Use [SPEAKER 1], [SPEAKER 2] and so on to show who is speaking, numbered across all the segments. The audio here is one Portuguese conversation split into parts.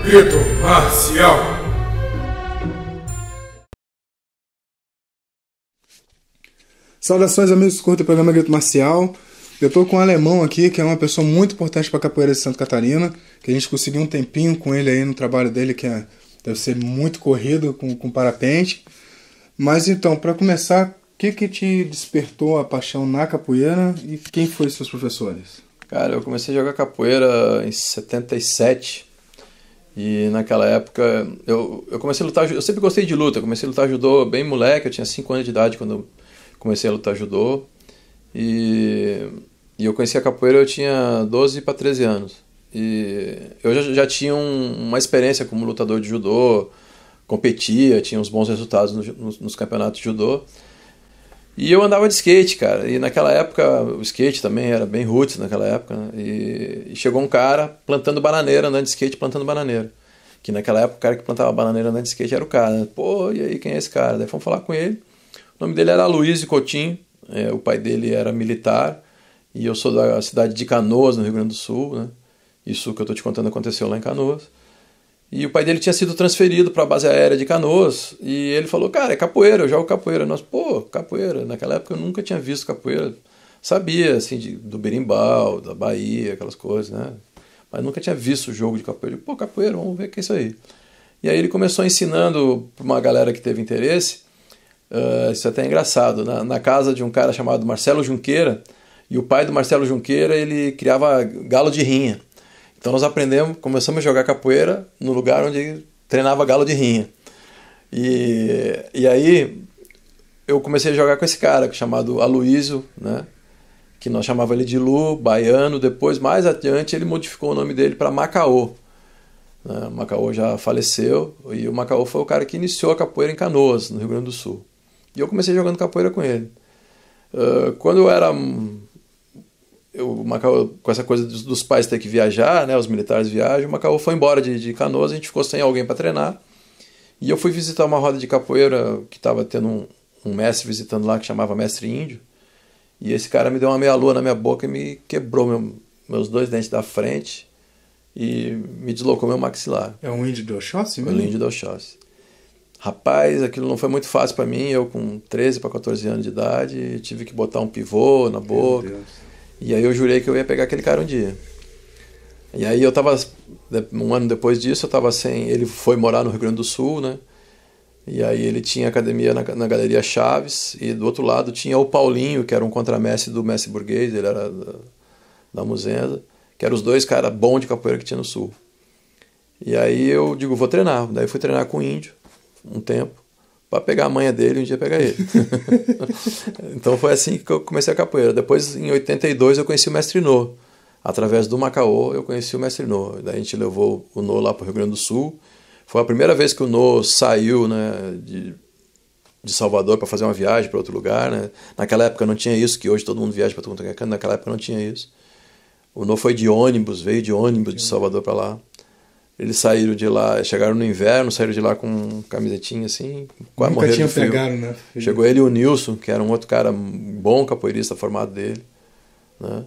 [SPEAKER 1] Medo Marcial.
[SPEAKER 2] Saudações, amigos do programa Grito Marcial. Eu estou com um alemão aqui, que é uma pessoa muito importante para a capoeira de Santa Catarina, que a gente conseguiu um tempinho com ele aí no trabalho dele, que deve ser muito corrido com parapente. Mas então, para começar, o que te despertou a paixão na capoeira e quem foram seus professores?
[SPEAKER 3] Cara, eu comecei a jogar capoeira em 77 e naquela época eu comecei a lutar. Eu sempre gostei de luta, eu comecei a lutar judô bem moleque, eu tinha 5 anos de idade quando eu comecei a lutar judô e eu conheci a capoeira, eu tinha 12 para 13 anos e eu já tinha uma experiência como lutador de judô, competia, tinha uns bons resultados nos campeonatos de judô. E eu andava de skate, cara, e naquela época o skate também era bem roots naquela época, né? E chegou um cara plantando bananeira, andando de skate plantando bananeira. Que naquela época o cara que plantava bananeira andando de skate era o cara, né? Pô, e aí, quem é esse cara? Daí fomos falar com ele. O nome dele era Aloysio Coutinho, o pai dele era militar, e eu sou da cidade de Canoas, no Rio Grande do Sul, né? Isso que eu tô te contando aconteceu lá em Canoas. E o pai dele tinha sido transferido para a base aérea de Canoas, e ele falou, cara, é capoeira, eu jogo capoeira. Nós, pô, capoeira. Naquela época eu nunca tinha visto capoeira. Sabia, assim, do berimbau, da Bahia, aquelas coisas, né? Mas nunca tinha visto o jogo de capoeira. Pô, capoeira, vamos ver o que é isso aí. E aí ele começou ensinando para uma galera que teve interesse. Isso até é engraçado, na casa de um cara chamado Marcelo Junqueira, e o pai do Marcelo Junqueira, ele criava galo de rinha. Então nós começamos a jogar capoeira no lugar onde treinava galo de rinha. E aí eu comecei a jogar com esse cara chamado Aloysio, né? Que nós chamava ele de Lu, baiano. Depois, mais adiante, ele modificou o nome dele para Macaô. O Macaô já faleceu, e o Macaô foi o cara que iniciou a capoeira em Canoas, no Rio Grande do Sul. E eu comecei jogando capoeira com ele. Quando eu era... o Macaô, com essa coisa dos pais ter que viajar, né, os militares viajam, o Macaô foi embora de Canoas, a gente ficou sem alguém para treinar, e eu fui visitar uma roda de capoeira que estava tendo um mestre visitando lá, que chamava Mestre Índio, e esse cara me deu uma meia-lua na minha boca e me quebrou meus 2 dentes da frente e me deslocou meu maxilar.
[SPEAKER 2] É um índio do Oxóssi
[SPEAKER 3] mesmo?
[SPEAKER 2] mesmo?
[SPEAKER 3] É um índio do Oxóssi. Rapaz, aquilo não foi muito fácil para mim, eu com 13 para 14 anos de idade, tive que botar um pivô na boca. Meu Deus. E aí eu jurei que eu ia pegar aquele cara um dia. E aí eu tava, um ano depois disso, eu tava sem... Ele foi morar no Rio Grande do Sul, né? E aí ele tinha academia na Galeria Chaves, e do outro lado tinha o Paulinho, que era um contramestre do mestre burguês, ele era da Muzenza, que eram os 2 caras bons de capoeira que tinha no Sul. E aí eu digo, vou treinar. Daí eu fui treinar com o índio, um tempo, para pegar a manha dele e um dia pegar ele. Então foi assim que eu comecei a capoeira. Depois, em 82, eu conheci o Mestre Nô. Através do Macaô, eu conheci o Mestre Nô. Daí a gente levou o Nô lá para o Rio Grande do Sul. Foi a primeira vez que o Nô saiu, né, de Salvador para fazer uma viagem para outro lugar, né? Naquela época não tinha isso, que hoje todo mundo viaja para todo mundo. Naquela época não tinha isso. O Nô foi de ônibus, veio de ônibus de Salvador para lá. Eles saíram de lá, chegaram no inverno, saíram de lá com camisetinha assim, quase morreram de frio.
[SPEAKER 2] Pegaram, né?
[SPEAKER 3] Chegou ele e o Nilson, que era um outro cara bom capoeirista formado dele, né?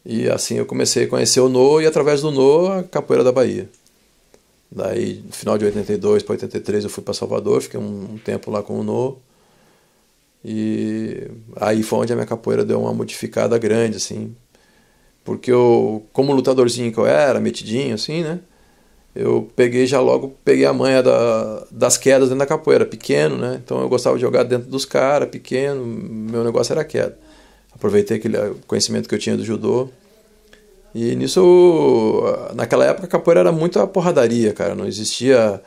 [SPEAKER 3] E assim eu comecei a conhecer o Nô, e através do Nô a capoeira da Bahia. Daí, no final de 82 para 83 eu fui para Salvador, fiquei um tempo lá com o Nô. E aí foi onde a minha capoeira deu uma modificada grande, assim. Porque eu, como lutadorzinho que eu era, metidinho assim, né? Eu peguei a manha das quedas dentro da capoeira, pequeno, né? Então eu gostava de jogar dentro dos caras, pequeno, meu negócio era queda. Aproveitei aquele conhecimento que eu tinha do judô. E nisso, naquela época a capoeira era muito a porradaria, cara, não existia...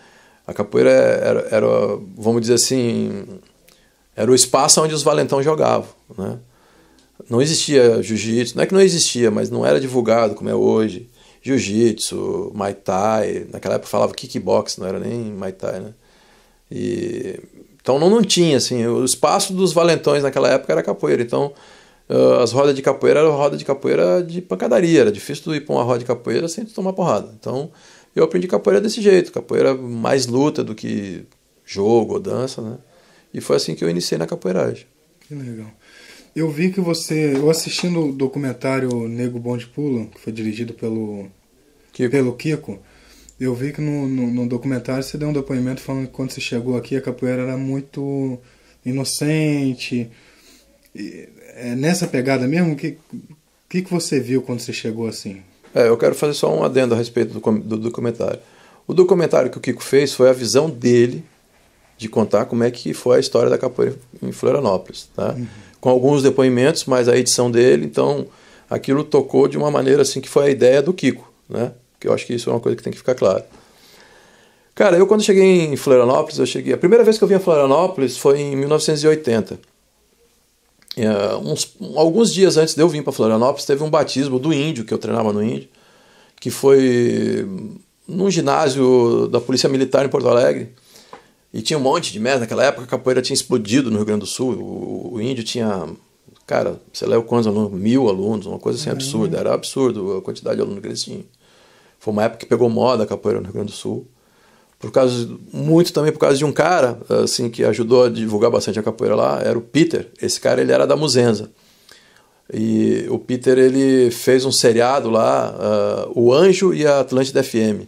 [SPEAKER 3] A capoeira era, vamos dizer assim, era o espaço onde os valentão jogavam, né? Não existia jiu-jitsu, não é que não existia, mas não era divulgado como é hoje. Jiu-jitsu, Muay Thai, naquela época falava kickbox, não era nem Muay Thai, né? Então não tinha, assim, o espaço dos valentões naquela época era capoeira, então as rodas de capoeira eram roda de capoeira de pancadaria, era difícil tu ir para uma roda de capoeira sem tu tomar porrada. Então eu aprendi capoeira desse jeito, capoeira mais luta do que jogo ou dança, né? E foi assim que eu iniciei na capoeiragem.
[SPEAKER 2] Que legal. Eu vi que eu assistindo o documentário Nego Bom de Pulo, que foi dirigido pelo Kiko, Eu vi que no documentário você deu um depoimento falando que quando você chegou aqui a capoeira era muito inocente. É nessa pegada mesmo? O que você viu quando você chegou assim?
[SPEAKER 3] Eu quero fazer só um adendo a respeito do documentário. O documentário que o Kiko fez foi a visão dele de contar como é que foi a história da capoeira em Florianópolis, tá? Uhum. Com alguns depoimentos, mas a edição dele, então aquilo tocou de uma maneira assim que foi a ideia do Kiko, né? Que eu acho que isso é uma coisa que tem que ficar claro. Cara, eu quando cheguei em Florianópolis, a primeira vez que eu vim a Florianópolis foi em 1980. Alguns dias antes de eu vir para Florianópolis, teve um batismo do índio, que eu treinava no índio, que foi num ginásio da Polícia Militar em Porto Alegre, e tinha um monte de mestre. Naquela época a capoeira tinha explodido no Rio Grande do Sul, o índio tinha, cara, sei lá quantos alunos, 1000 alunos, uma coisa assim absurda, era absurdo a quantidade de alunos que eles tinham. Foi uma época que pegou moda a capoeira no Rio Grande do Sul, muito também por causa de um cara assim, que ajudou a divulgar bastante a capoeira lá, era o Peter. Esse cara ele era da Muzenza. E o Peter ele fez um seriado lá, O Anjo e a Atlântida FM,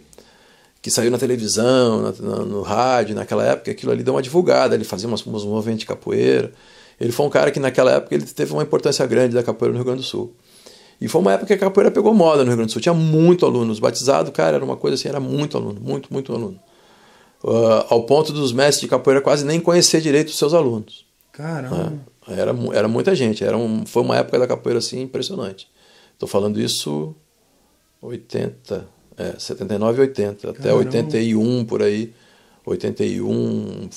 [SPEAKER 3] que saiu na televisão, no rádio, naquela época. Aquilo ali deu uma divulgada, ele fazia uns movimentos de capoeira. Ele foi um cara que naquela época ele teve uma importância grande da capoeira no Rio Grande do Sul. E foi uma época que a capoeira pegou moda no Rio Grande do Sul, tinha muito aluno. Os batizados, cara, era uma coisa assim, era muito aluno, muito aluno. Ao ponto dos mestres de capoeira quase nem conhecer direito os seus alunos.
[SPEAKER 2] Caramba!
[SPEAKER 3] Era muita gente, foi uma época da capoeira assim impressionante. Estou falando isso 79 e 80, até 81 por aí. 81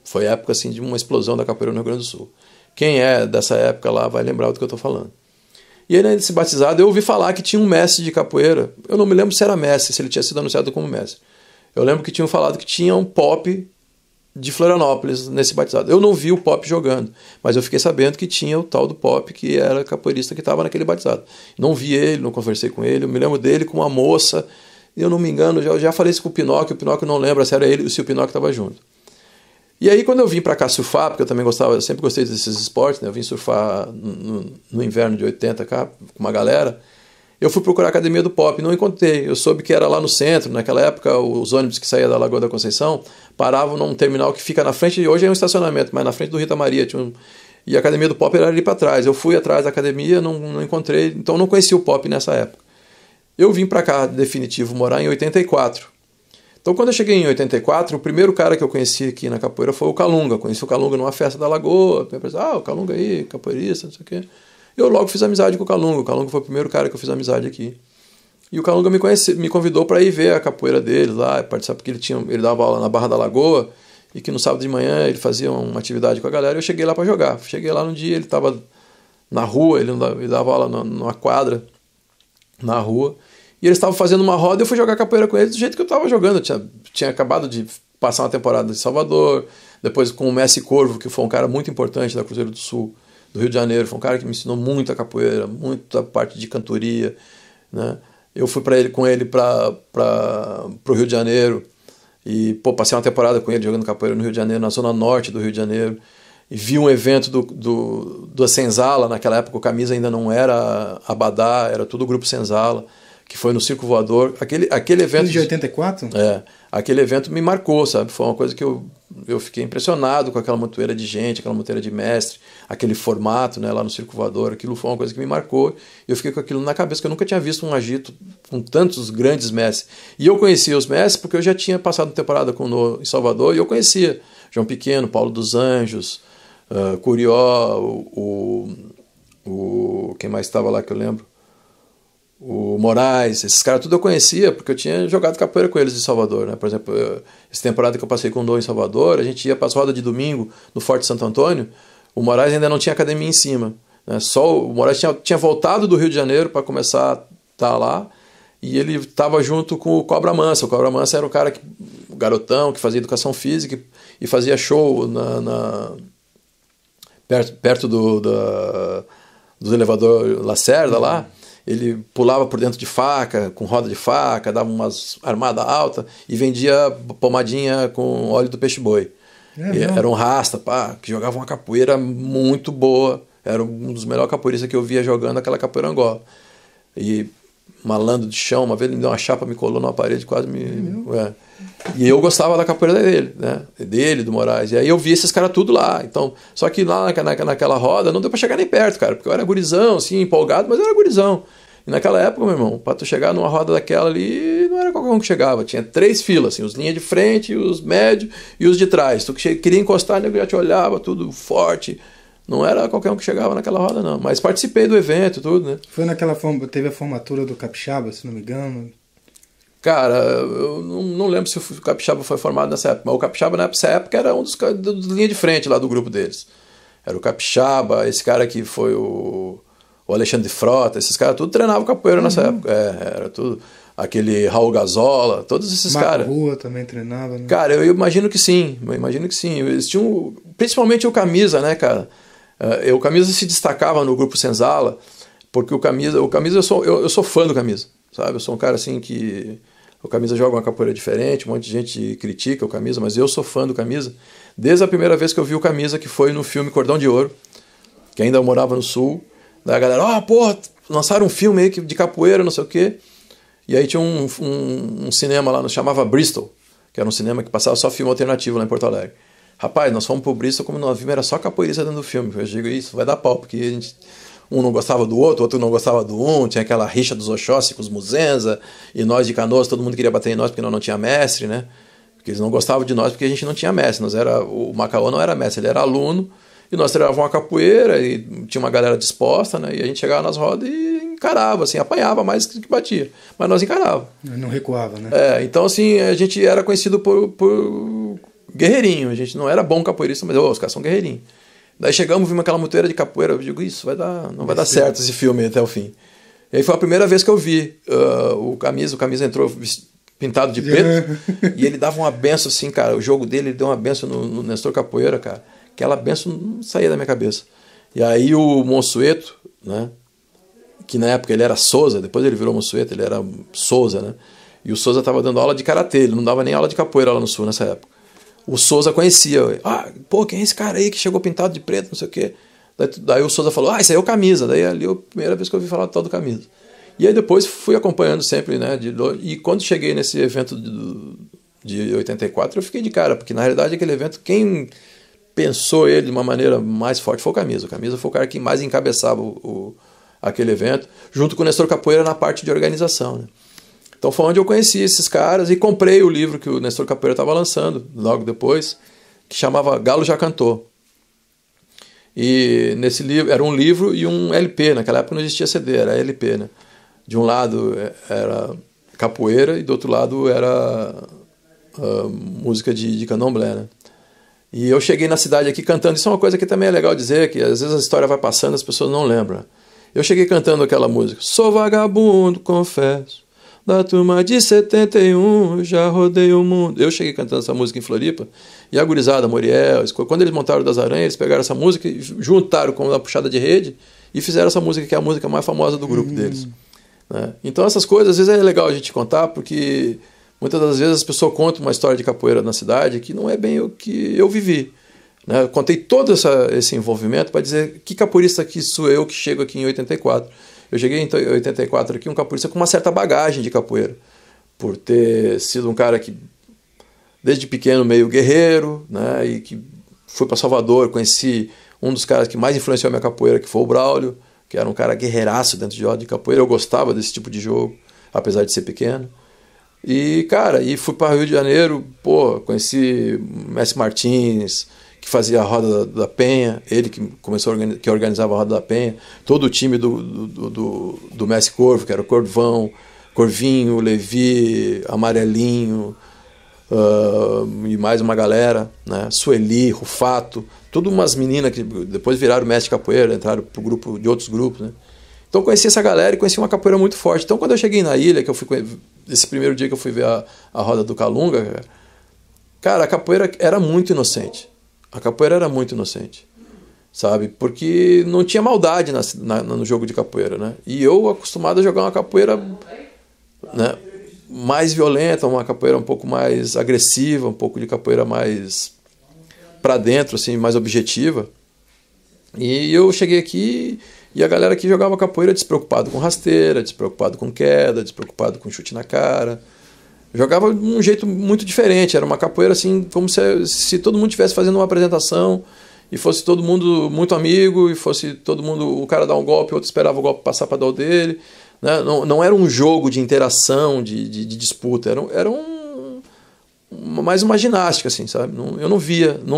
[SPEAKER 3] foi época assim, de uma explosão da capoeira no Rio Grande do Sul. Quem é dessa época lá vai lembrar do que eu estou falando. E aí, nesse batizado, eu ouvi falar que tinha um mestre de capoeira. Eu não me lembro se era mestre, se ele tinha sido anunciado como mestre. Eu lembro que tinham falado que tinha um pop de Florianópolis nesse batizado. Eu não vi o pop jogando, mas eu fiquei sabendo que tinha o tal do pop, que era capoeirista que estava naquele batizado. Não vi ele, não conversei com ele, eu me lembro dele com uma moça, e eu não me engano, já falei isso com o Pinóquio não lembra se era ele ou se o Pinóquio estava junto. E aí quando eu vim para cá surfar, porque eu sempre gostei desses esportes, né? Eu vim surfar no inverno de 80 cá, com uma galera. Eu fui procurar a Academia do Pop, não encontrei. Eu soube que era lá no centro. Naquela época, os ônibus que saíam da Lagoa da Conceição paravam num terminal que fica na frente, hoje é um estacionamento, mas na frente do Rita Maria. E a Academia do Pop era ali para trás. Eu fui atrás da academia, não encontrei, então não conheci o Pop nessa época. Eu vim para cá, definitivo, morar em 84. Então, quando eu cheguei em 84, o primeiro cara que eu conheci aqui na capoeira foi o Calunga. Conheci o Calunga numa festa da Lagoa. O Calunga aí, capoeirista, não sei o quê. Eu logo fiz amizade com o Calunga. O Calunga foi o primeiro cara que eu fiz amizade aqui. E o Calunga me convidou para ir ver a capoeira dele lá, participar, porque ele dava aula na Barra da Lagoa, e que no sábado de manhã ele fazia uma atividade com a galera, e eu cheguei lá para jogar. Cheguei lá no dia, ele estava na rua, ele dava aula numa quadra na rua, e eles estavam fazendo uma roda, e eu fui jogar capoeira com eles do jeito que eu estava jogando. Eu tinha acabado de passar uma temporada em Salvador, depois com o Messi Corvo, que foi um cara muito importante da Cruzeiro do Sul, do Rio de Janeiro, foi um cara que me ensinou muito a capoeira, muita parte de cantoria, né? Eu fui com ele para o Rio de Janeiro e passei uma temporada com ele jogando capoeira no Rio de Janeiro, na zona norte do Rio de Janeiro, e vi um evento do Senzala. Naquela época o camisa ainda não era Abadá, era tudo o grupo Senzala, que foi no Circo Voador. Aquele evento...
[SPEAKER 2] De 84?
[SPEAKER 3] Aquele evento me marcou, sabe? Foi uma coisa que eu fiquei impressionado com aquela montoeira de gente, aquela montoeira de mestre, aquele formato, né, lá no Circo Voador. Aquilo foi uma coisa que me marcou. Eu fiquei com aquilo na cabeça, que eu nunca tinha visto um agito com tantos grandes mestres. E eu conhecia os mestres porque eu já tinha passado temporada em Salvador, e eu conhecia João Pequeno, Paulo dos Anjos, Curió, quem mais estava lá que eu lembro? O Moraes, esses caras tudo eu conhecia porque eu tinha jogado capoeira com eles em Salvador, né? Por exemplo, essa temporada que eu passei com o Dom em Salvador, a gente ia para as rodas de domingo no Forte Santo Antônio. O Moraes ainda não tinha academia em cima, né? Só o Moraes tinha voltado do Rio de Janeiro para começar a estar lá, e ele estava junto com o Cobra Mansa. O Cobra Mansa era o cara o garotão que fazia educação física e fazia show perto do elevador Lacerda lá. Ele pulava por dentro de faca, com roda de faca, dava umas armadas altas e vendia pomadinha com óleo do peixe-boi. Era um rasta, que jogava uma capoeira muito boa. Era um dos melhores capoeiristas que eu via jogando aquela capoeira Angola. E malandro de chão, uma vez ele me deu uma chapa, me colou numa parede, quase me... E eu gostava da capoeira dele, né? Dele, do Moraes. E aí eu vi esses caras tudo lá. Então, só que lá naquela roda não deu pra chegar nem perto, cara, porque eu era gurizão, assim, empolgado, mas eu era gurizão. E naquela época, meu irmão, pra tu chegar numa roda daquela ali, não era qualquer um que chegava. Tinha 3 filas, assim, os linhas de frente, os médios e os de trás. Tu queria encostar, nego já te olhava, tudo forte. Não era qualquer um que chegava naquela roda, não. Mas participei do evento, tudo, né?
[SPEAKER 2] Foi naquela teve a formatura do Capixaba, se não me engano.
[SPEAKER 3] Cara, eu não lembro se o Capixaba foi formado nessa época, mas o Capixaba nessa época era um dos linha de frente lá do grupo deles. Era o Capixaba, esse cara que foi o Alexandre Frota, esses caras tudo treinavam capoeira nessa época. Era tudo. Aquele Raul Gazola, todos esses caras.
[SPEAKER 2] Rua também treinava, né?
[SPEAKER 3] Cara, eu imagino que sim. Eles tinham, principalmente o Camisa, né, cara? O Camisa se destacava no grupo Senzala, porque o Camisa eu sou fã do Camisa, sabe? Eu sou um cara assim que o Camisa joga uma capoeira diferente, um monte de gente critica o Camisa, mas eu sou fã do Camisa. Desde a primeira vez que eu vi o Camisa, que foi no filme Cordão de Ouro, que ainda eu morava no Sul. Daí a galera, porra, lançaram um filme aí de capoeira, não sei o quê. E aí tinha um cinema lá, chamava Bristol, que era um cinema que passava só filme alternativo lá em Porto Alegre. Rapaz, nós fomos pro Bristol, como nós vimos, era só capoeirista dentro do filme. Eu digo, isso vai dar pau, porque um não gostava do outro, o outro não gostava do um, tinha aquela rixa dos Oxóssi com os Muzenza, e nós de Canoas, todo mundo queria bater em nós porque nós não tinha mestre, né? Porque eles não gostavam de nós porque a gente não tinha mestre. O Macaô não era mestre, ele era aluno, e nós treinávamos uma capoeira, e tinha uma galera disposta, né? E a gente chegava nas rodas e encarava, assim, apanhava mais que batia. Mas nós encarava.
[SPEAKER 2] Não recuava, né?
[SPEAKER 3] Então, assim, a gente era conhecido por guerreirinho. A gente não era bom capoeirista, mas os caras são guerreirinhos. Daí chegamos, vimos aquela monteira de capoeira, eu digo, isso não vai dar certo esse filme até o fim. E aí foi a primeira vez que eu vi o Camisa entrou pintado de preto, e ele dava uma benção assim, cara, o jogo dele, ele deu uma benção no Nestor Capoeira, cara, aquela benção não saía da minha cabeça. E aí o Monsueto, né, que na época ele era Souza, depois ele virou Monsueto, ele era Souza, né, e o Souza estava dando aula de karatê, ele não dava nem aula de capoeira lá no Sul nessa época. O Souza conhecia, quem é esse cara aí que chegou pintado de preto, não sei o quê. Daí o Souza falou, esse aí é o Camisa. Daí ali a primeira vez que eu ouvi falar do tal do Camisa. E aí depois fui acompanhando sempre, né? E quando cheguei nesse evento de 84, eu fiquei de cara, porque na realidade aquele evento, quem pensou ele de uma maneira mais forte foi o Camisa. O Camisa foi o cara que mais encabeçava aquele evento, junto com o Nestor Capoeira na parte de organização, né? Então foi onde eu conheci esses caras e comprei o livro que o Nestor Capoeira estava lançando, logo depois, que chamava Galo Já Cantou. E nesse livro, era um livro e um LP, naquela época não existia CD, era LP, né? De um lado era capoeira e do outro lado era música de candomblé, né? E eu cheguei na cidade aqui cantando, isso é uma coisa que também é legal dizer, que às vezes a história vai passando e as pessoas não lembram. Eu cheguei cantando aquela música, sou vagabundo, confesso, da turma de 71, já rodei o mundo. Eu cheguei cantando essa música em Floripa, e a gurizada, Moriel, quando eles montaram Das Aranhas, eles pegaram essa música e juntaram com uma puxada de rede e fizeram essa música, que é a música mais famosa do grupo deles. Né? Então essas coisas, às vezes é legal a gente contar, porque muitas das vezes as pessoas contam uma história de capoeira na cidade que não é bem o que eu vivi. Né? Eu contei todo esse envolvimento para dizer que capoeirista que sou eu que chego aqui em 84. Eu cheguei em 84 aqui, um capoeirista com uma certa bagagem de capoeira, por ter sido um cara que, desde pequeno, meio guerreiro, né, e que fui para Salvador, conheci um dos caras que mais influenciou a minha capoeira, que foi o Braulio, que era um cara guerreiraço dentro de capoeira. Eu gostava desse tipo de jogo, apesar de ser pequeno. E, cara, fui para Rio de Janeiro, conheci Mestre Martins, que fazia a Roda da Penha, ele que começou que organizava a Roda da Penha, todo o time do Mestre Corvo, que era o Corvão, Corvinho, Levi, Amarelinho, e mais uma galera, né? Sueli, Rufato, tudo umas meninas que depois viraram mestre capoeira, entraram pro grupo de outros grupos, né? Então eu conheci essa galera e conheci uma capoeira muito forte. Então quando eu cheguei na ilha, que eu fui esse primeiro dia que eu fui ver a Roda do Calunga, cara, a capoeira era muito inocente. A capoeira era muito inocente, sabe? Porque não tinha maldade no jogo de capoeira, né? E eu acostumado a jogar uma capoeira, né, mais violenta, uma capoeira um pouco mais agressiva, um pouco de capoeira mais para dentro, assim, mais objetiva. E eu cheguei aqui E a galera que jogava capoeira despreocupado com rasteira, despreocupado com queda, despreocupado com chute na cara. Jogava de um jeito muito diferente, era uma capoeira assim, como se todo mundo estivesse fazendo uma apresentação e fosse todo mundo muito amigo, e fosse todo mundo, o cara dar um golpe, o outro esperava o golpe passar para dar o dele, né? Não era um jogo de interação, de disputa, era mais uma ginástica, assim, sabe? Eu não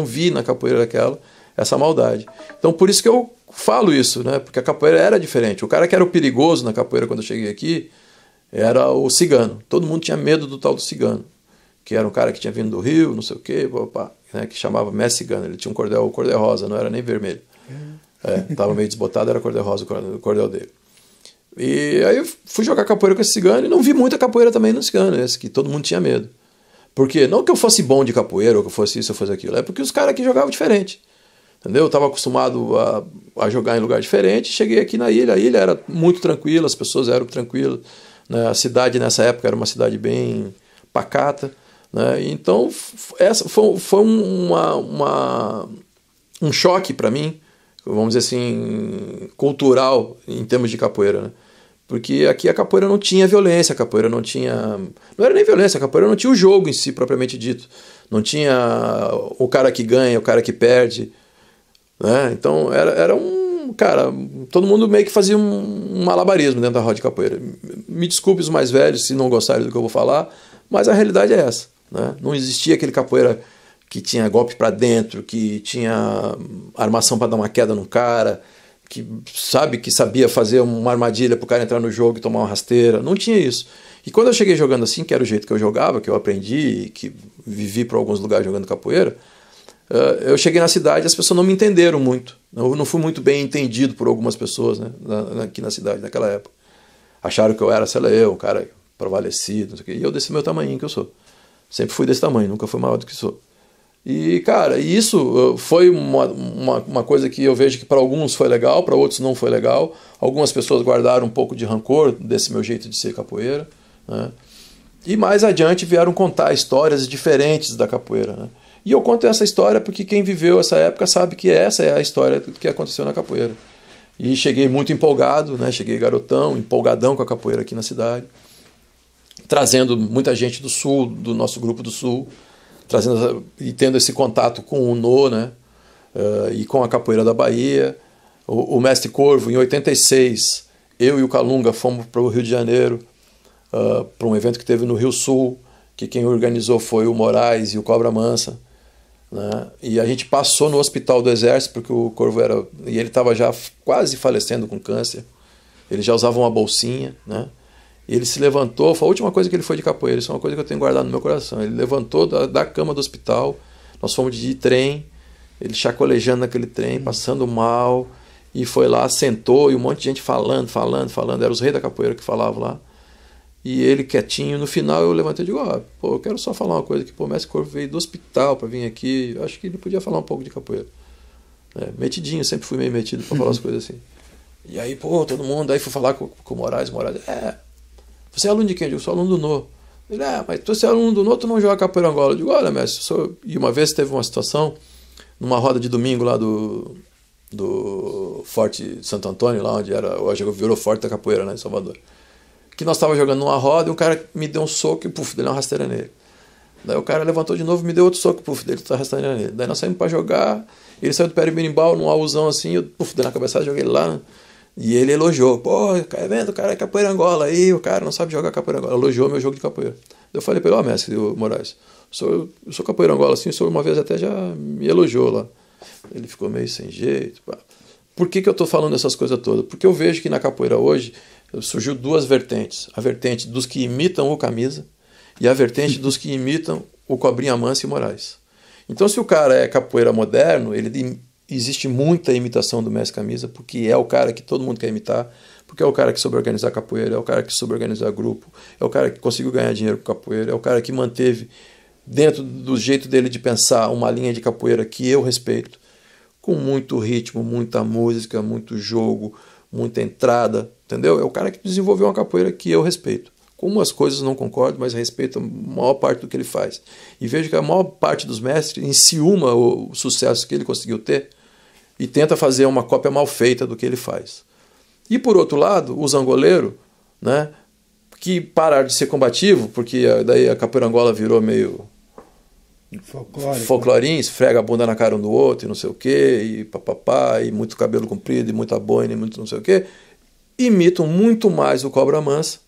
[SPEAKER 3] vi na capoeira aquela essa maldade. Então por isso que eu falo isso, né? Porque a capoeira era diferente. O cara que era o perigoso na capoeira quando eu cheguei aqui era o cigano. Todo mundo tinha medo do tal do cigano, que era um cara que tinha vindo do Rio, não sei o quê, né, que chamava Mestre Cigano. Ele tinha um cordel rosa, não era nem vermelho. Estava meio desbotado, era cordel rosa o cordel dele. E aí eu fui jogar capoeira com esse cigano e não vi muita capoeira também no cigano, esse que todo mundo tinha medo. Por quê? Não que eu fosse bom de capoeira, ou que eu fosse isso ou fosse aquilo, é porque os caras aqui jogavam diferente. Entendeu? Eu estava acostumado a jogar em lugar diferente, cheguei aqui na ilha, a ilha era muito tranquila, as pessoas eram tranquilas. A cidade nessa época era uma cidade bem pacata, né? Então essa foi um choque para mim, vamos dizer assim, cultural em termos de capoeira, né? Porque aqui a capoeira não tinha violência, a capoeira não era nem violência, a capoeira não tinha o jogo em si propriamente dito, não tinha o cara que ganha, o cara que perde, né? Então era cara, todo mundo meio que fazia um malabarismo dentro da roda de capoeira. Me desculpe os mais velhos se não gostarem do que eu vou falar, mas a realidade é essa, né? Não existia aquele capoeira que tinha golpe para dentro, que tinha armação para dar uma queda no cara, que sabia fazer uma armadilha para o cara entrar no jogo e tomar uma rasteira. Não tinha isso. E quando eu cheguei jogando assim, que era o jeito que eu jogava, que eu aprendi, que vivi por alguns lugares jogando capoeira, eu cheguei na cidade e as pessoas não me entenderam muito. Eu não fui muito bem entendido por algumas pessoas, né, aqui na cidade, naquela época. Acharam que eu era, sei lá, um cara prevalecido, não sei o quê. E eu desse meu tamanho que eu sou. Sempre fui desse tamanho, nunca fui maior do que sou. E, cara, isso foi uma coisa que eu vejo que para alguns foi legal, para outros não foi legal. Algumas pessoas guardaram um pouco de rancor desse meu jeito de ser capoeira, né? E mais adiante vieram contar histórias diferentes da capoeira, né? E eu conto essa história porque quem viveu essa época sabe que essa é a história do que aconteceu na capoeira. E cheguei muito empolgado, né? Cheguei garotão, empolgadão com a capoeira aqui na cidade, trazendo muita gente do Sul, do nosso grupo do Sul, trazendo e tendo esse contato com o No, né? E com a capoeira da Bahia. O Mestre Corvo, em 86, eu e o Calunga fomos para o Rio de Janeiro, para um evento que teve no Rio Sul, que quem organizou foi o Moraes e o Cobra Mansa, né? E a gente passou no hospital do Exército, porque o Corvo ele estava já quase falecendo com câncer. Ele já usava uma bolsinha, né? E ele se levantou, foi a última coisa que ele foi de capoeira, isso é uma coisa que eu tenho guardado no meu coração. Ele levantou da cama do hospital, nós fomos de trem, ele chacolejando naquele trem, passando mal, e foi lá, sentou, e um monte de gente falando, eram os reis da capoeira que falavam lá. E ele quietinho, no final eu levantei e digo, eu quero só falar uma coisa, que o Mestre Corvo veio do hospital para vir aqui, eu acho que ele podia falar um pouco de capoeira. Metidinho, sempre fui meio metido para falar as coisas assim. E aí, todo mundo, aí fui falar com o Moraes, você é aluno de quem? Eu digo, sou aluno do No. Ele, mas você é aluno do No, tu não joga capoeira Angola. Eu digo, olha, mestre, E uma vez teve uma situação, numa roda de domingo lá do Forte Santo Antônio, lá onde hoje virou Forte da Capoeira, né, em Salvador. Que nós estávamos jogando numa roda e um cara me deu um soco e deu uma rasteira nele. Daí o cara levantou de novo e me deu outro soco e dele tá rasteira nele. Daí nós saímos para jogar, ele saiu do pé de berimbau num auzão assim, eu dei na cabeçada, joguei ele lá, né? E ele elogiou, tá vendo, o cara é capoeira Angola aí, o cara não sabe jogar capoeira Angola. Elogiou meu jogo de capoeira. Eu falei para ele, mestre Moraes, eu sou capoeira Angola assim, o senhor uma vez até já me elogiou lá. Ele ficou meio sem jeito. Por que eu estou falando essas coisas todas? Porque eu vejo que na capoeira hoje surgiu duas vertentes. A vertente dos que imitam o Camisa e a vertente dos que imitam o Cobrinha Mansa e Moraes. Então, se o cara é capoeira moderno, existe muita imitação do Mestre Camisa, porque é o cara que todo mundo quer imitar, porque é o cara que soube organizar capoeira, é o cara que soube organizar grupo, é o cara que conseguiu ganhar dinheiro com capoeira, é o cara que manteve, dentro do jeito dele de pensar, uma linha de capoeira que eu respeito, com muito ritmo, muita música, muito jogo, muita entrada, entendeu? É o cara que desenvolveu uma capoeira que eu respeito. Com umas coisas não concordo, mas respeito a maior parte do que ele faz. E vejo que a maior parte dos mestres enciuma o sucesso que ele conseguiu ter e tenta fazer uma cópia mal feita do que ele faz. E por outro lado, os angoleiros, né, que pararam de ser combativo, porque daí a capoeira Angola virou meio folclorinho, esfrega a bunda na cara um do outro e não sei o quê, e papapá, e muito cabelo comprido, e muita boina, e muito não sei o quê, imitam muito mais o Cobra Mansa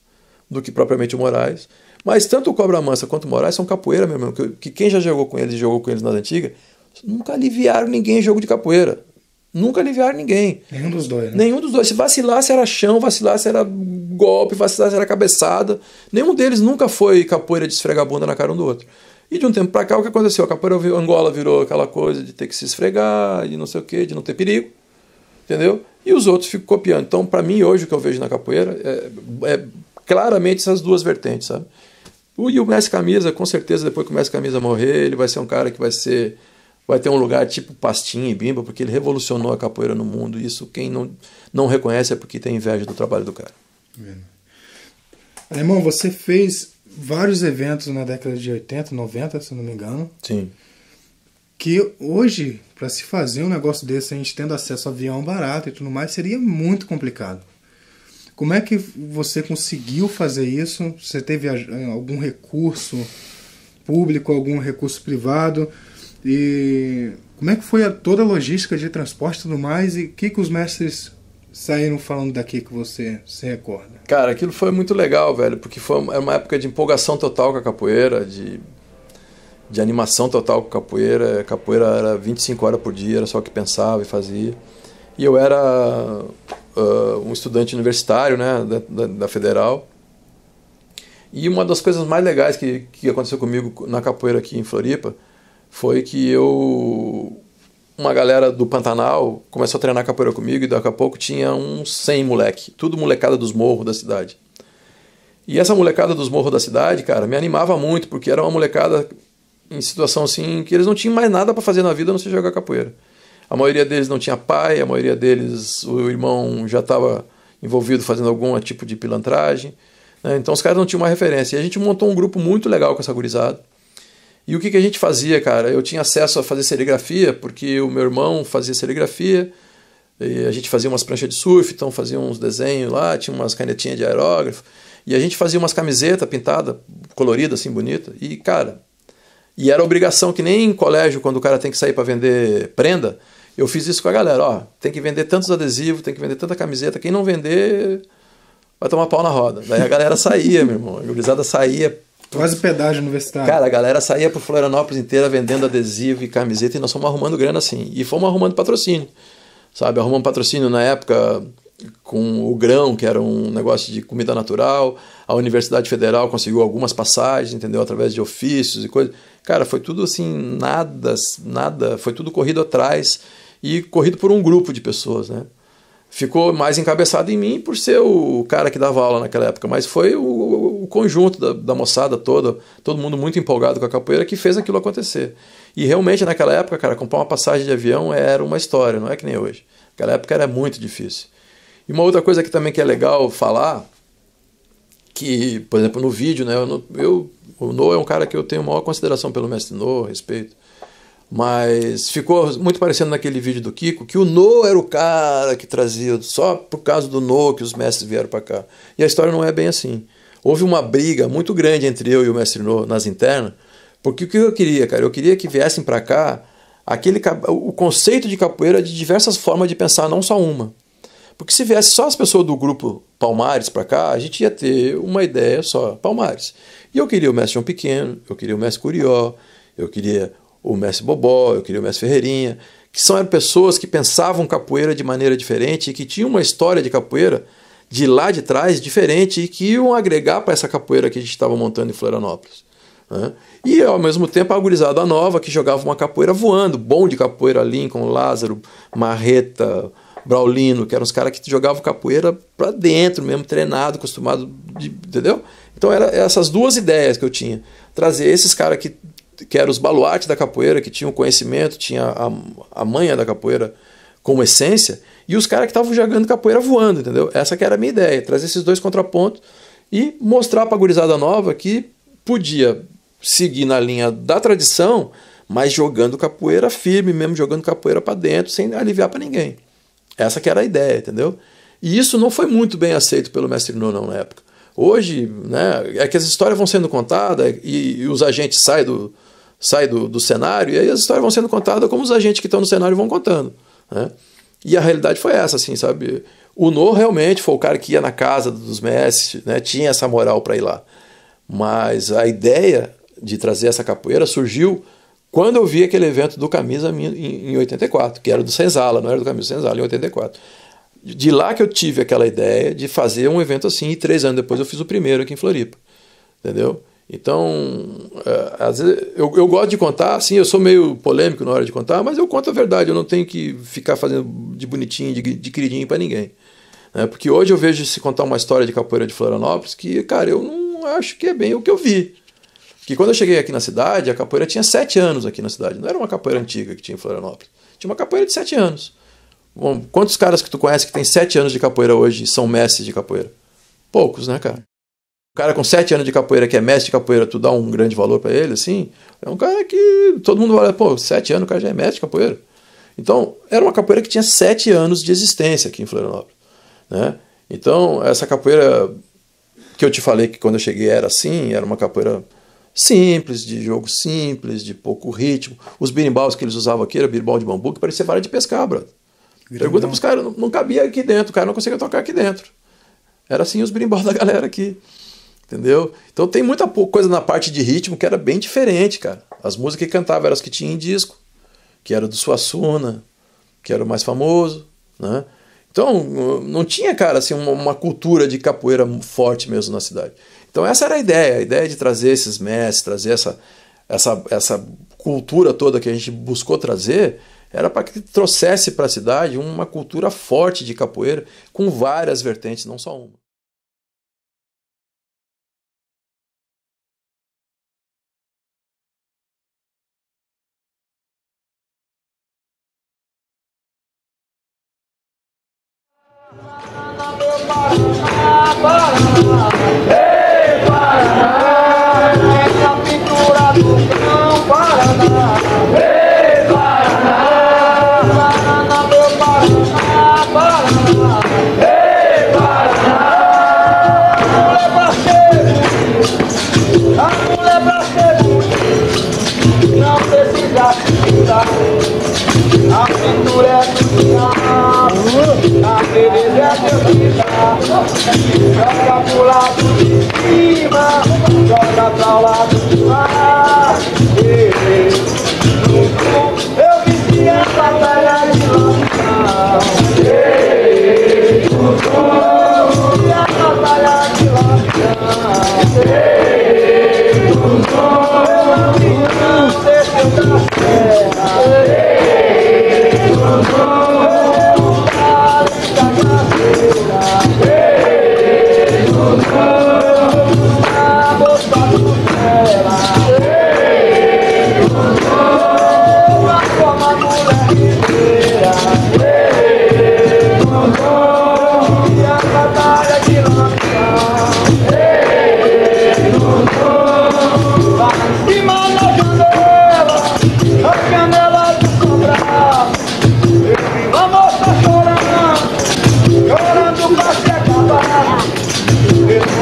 [SPEAKER 3] do que propriamente o Moraes. Mas tanto o Cobra Mansa quanto o Moraes são capoeira, meu irmão, que quem já jogou com eles e jogou com eles nas antigas, nunca aliviaram ninguém em jogo de capoeira. Nunca aliviaram ninguém.
[SPEAKER 2] Nenhum dos dois, né?
[SPEAKER 3] Nenhum dos dois. Se vacilasse era chão, vacilasse era golpe, vacilasse era cabeçada. Nenhum deles nunca foi capoeira de esfregar a bunda na cara um do outro. E de um tempo pra cá, o que aconteceu? A capoeira Angola virou aquela coisa de ter que se esfregar, de não sei o quê, de não ter perigo. Entendeu? E os outros ficam copiando. Então, pra mim, hoje, o que eu vejo na capoeira é claramente essas duas vertentes, sabe? E o Mestre Camisa, com certeza, depois que o Mestre Camisa morrer, ele vai ser um cara que vai ter um lugar tipo Pastinha e Bimba, porque ele revolucionou a capoeira no mundo. Isso quem não reconhece é porque tem inveja do trabalho do cara.
[SPEAKER 2] Alemão, você fez vários eventos na década de 80, 90, se não me engano.
[SPEAKER 3] Sim.
[SPEAKER 2] Que hoje, para se fazer um negócio desse, a gente tendo acesso a avião barato e tudo mais, seria muito complicado. Como é que você conseguiu fazer isso? Você teve algum recurso público, algum recurso privado? E como é que foi toda a logística de transporte e tudo mais? E o que os mestres saíram falando daqui que você se recorda?
[SPEAKER 3] Cara, aquilo foi muito legal, velho, porque era uma época de empolgação total com a capoeira, de animação total com a capoeira. A capoeira era 25 horas por dia, era só o que pensava e fazia. E eu era um estudante universitário, né, da Federal. E uma das coisas mais legais que aconteceu comigo na capoeira aqui em Floripa foi que uma galera do Pantanal começou a treinar capoeira comigo e daqui a pouco tinha uns 100 moleque, tudo molecada dos morros da cidade. E essa molecada dos morros da cidade, cara, me animava muito, porque era uma molecada em situação assim que eles não tinham mais nada para fazer na vida a não ser jogar capoeira. A maioria deles não tinha pai, a maioria deles, o irmão já estava envolvido fazendo algum tipo de pilantragem, né? Então os caras não tinham uma referência. E a gente montou um grupo muito legal com essa gurizada. E o que a gente fazia, cara? Eu tinha acesso a fazer serigrafia, porque o meu irmão fazia serigrafia, e a gente fazia umas pranchas de surf, então fazia uns desenhos lá, tinha umas canetinhas de aerógrafo, e a gente fazia umas camisetas pintadas, coloridas, assim, bonita. E, cara, e era obrigação, que nem em colégio, quando o cara tem que sair para vender prenda, eu fiz isso com a galera, ó, tem que vender tantos adesivos, tem que vender tanta camiseta, quem não vender vai tomar pau na roda. Daí a galera saía, meu irmão, a gurizada saía.
[SPEAKER 2] Quase pedágio universitário.
[SPEAKER 3] Cara, a galera saía por Florianópolis inteira vendendo adesivo e camiseta, e nós fomos arrumando grana assim. E fomos arrumando patrocínio, sabe? Arrumamos patrocínio na época com o Grão, que era um negócio de comida natural. A Universidade Federal conseguiu algumas passagens, entendeu? Através de ofícios e coisas. Cara, foi tudo assim, nada, foi tudo corrido atrás e corrido por um grupo de pessoas, né? Ficou mais encabeçado em mim por ser o cara que dava aula naquela época, mas foi o conjunto da moçada toda, todo mundo muito empolgado com a capoeira, que fez aquilo acontecer. E realmente naquela época, cara, comprar uma passagem de avião era uma história, não é que nem hoje. Naquela época era muito difícil. E uma outra coisa que também que é legal falar, que, por exemplo, no vídeo, né, o No é um cara que eu tenho maior consideração pelo mestre No, respeito. Mas ficou muito parecendo naquele vídeo do Kiko, que o No era o cara que trazia, só por causa do No que os mestres vieram para cá. E a história não é bem assim. Houve uma briga muito grande entre eu e o mestre No nas internas, porque o que eu queria, cara? Eu queria que viessem para cá o conceito de capoeira de diversas formas de pensar, não só uma. Porque se viesse só as pessoas do grupo Palmares para cá, a gente ia ter uma ideia só, Palmares. E eu queria o mestre João Pequeno, eu queria o mestre Curió, eu queria o mestre Bobó, eu queria o mestre Ferreirinha, que eram pessoas que pensavam capoeira de maneira diferente e que tinham uma história de capoeira de lá de trás diferente e que iam agregar para essa capoeira que a gente estava montando em Florianópolis, né? E ao mesmo tempo a gurizada nova que jogava uma capoeira voando, bom de capoeira, Lincoln, Lázaro, Marreta, Braulino, que eram os caras que jogavam capoeira para dentro mesmo, treinado, acostumado, entendeu? Então eram essas duas ideias que eu tinha. Trazer esses caras que eram os baluartes da capoeira, que tinham conhecimento, tinha a manha da capoeira como essência, e os caras que estavam jogando capoeira voando, entendeu? Essa que era a minha ideia, trazer esses dois contrapontos e mostrar para a gurizada nova que podia seguir na linha da tradição, mas jogando capoeira firme mesmo, jogando capoeira para dentro, sem aliviar para ninguém. Essa que era a ideia, entendeu? E isso não foi muito bem aceito pelo mestre No, não, na época. Hoje, né, é que as histórias vão sendo contadas e os agentes saem do cenário, e aí as histórias vão sendo contadas como os agentes que estão no cenário vão contando, né? E a realidade foi essa, assim, sabe? O No realmente foi o cara que ia na casa dos mestres, né? Tinha essa moral para ir lá. Mas a ideia de trazer essa capoeira surgiu quando eu vi aquele evento do Camisa em 84, que era do Senzala, não era do Camisa, Senzala, em 84. De lá que eu tive aquela ideia de fazer um evento assim, e 3 anos depois eu fiz o primeiro aqui em Floripa, entendeu? Então, às vezes, eu gosto de contar, assim, eu sou meio polêmico na hora de contar, mas eu conto a verdade, eu não tenho que ficar fazendo de bonitinho, de queridinho para ninguém, né? Porque hoje eu vejo se contar uma história de capoeira de Florianópolis que, cara, eu não acho que é bem o que eu vi. Porque quando eu cheguei aqui na cidade, a capoeira tinha 7 anos aqui na cidade, não era uma capoeira antiga que tinha em Florianópolis, tinha uma capoeira de 7 anos. Bom, quantos caras que tu conhece que tem 7 anos de capoeira hoje são mestres de capoeira? Poucos, né, cara? O cara com 7 anos de capoeira que é mestre de capoeira, tu dá um grande valor para ele, assim, é um cara que todo mundo olha, pô, 7 anos o cara já é mestre de capoeira. Então, era uma capoeira que tinha 7 anos de existência aqui em Florianópolis, né? Então, essa capoeira que eu te falei que quando eu cheguei era assim, era uma capoeira simples, de jogo simples, de pouco ritmo. Os birimbaus que eles usavam aqui era birimbau de bambu que parecia vara de pescar, brother. Pergunta pros caras, não cabia aqui dentro, o cara não conseguia tocar aqui dentro. Era assim os birimbaus da galera aqui. Entendeu? Então tem muita coisa na parte de ritmo que era bem diferente, cara. As músicas que cantava eram as que tinha em disco, que era do Suassuna, que era o mais famoso, né? Então não tinha, cara, assim, uma cultura de capoeira forte mesmo na cidade. Então essa era a ideia de trazer esses mestres, trazer essa cultura toda que a gente buscou trazer, era para que trouxesse para a cidade uma cultura forte de capoeira com várias vertentes, não só uma.
[SPEAKER 1] Ei, Paraná, é a pintura do cão, Paraná. Ei, Paraná, Paraná, meu Paraná, Paraná. Ei, Paraná, a mulher pra ser bonita, não precisa pintar. A pintura é do diabo, a beleza é do diabo. Joga pro lado de cima, joga pra lado do mar. Eu vesti essa velha de lampião. Eu vesti essa velha de lampião. Eu lampião, deixa eu dar terra.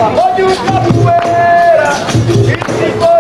[SPEAKER 1] Amor de capoeira, e se for